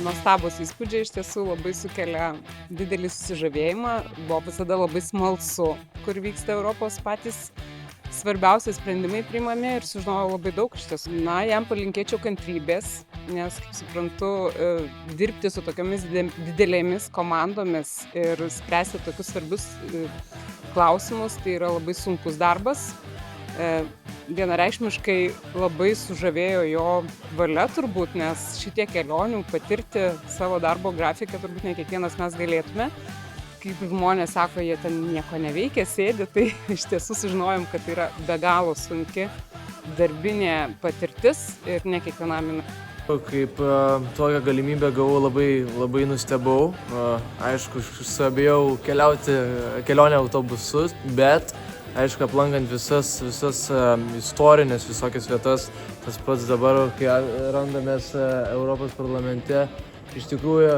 Nuostabūs įspūdžiai iš tiesų labai sukelia didelį susižavėjimą. Buvo visada labai smalsu, kur vyksta Europos patys svarbiausi sprendimai priimami ir sužinojau labai daug iš tiesų. Na, jam palinkėčiau kantrybės, nes, kaip suprantu, dirbti su tokiamis didelėmis komandomis ir spręsti tokius svarbius klausimus, tai yra labai sunkus darbas. Vienareikšmiškai labai sužavėjo jo valia turbūt, nes šitie kelionių patirti savo darbo grafiką turbūt ne kiekvienas mes galėtume. Kaip žmonės sako, jie ten nieko neveikia, sėdi, tai iš tiesų sužinojom, kad tai yra be galo sunki darbinė patirtis ir ne kiekvienam. Kaip tokią galimybę gavau, labai nustebau. Aišku, suabejau keliauti kelionę autobusus, bet aišku, aplankant visas istorinės visokias vietas, tas pats dabar, kai randamės Europos parlamente, iš tikrųjų,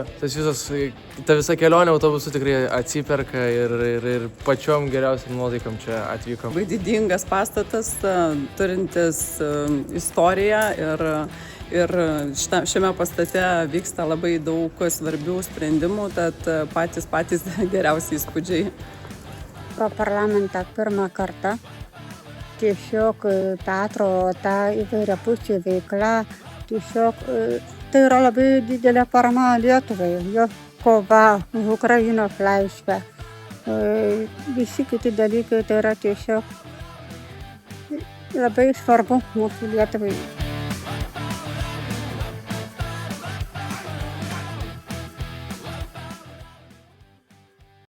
ta visa kelionė autobusu tikrai atsiperka ir pačiom geriausiam nuotaikam čia atvykom. Labai didingas pastatas, turintis istoriją ir šiame pastate vyksta labai daug svarbių sprendimų, tad patys geriausi įspūdžiai. Pro parlamentą pirmą kartą. Tiesiog teatro ta įvairiapusė veikla, tiesiog tai yra labai didelė parama Lietuvai, jo kova už Ukrainos laisvę. Visi kiti dalykai tai yra tiesiog labai svarbu mūsų Lietuvai.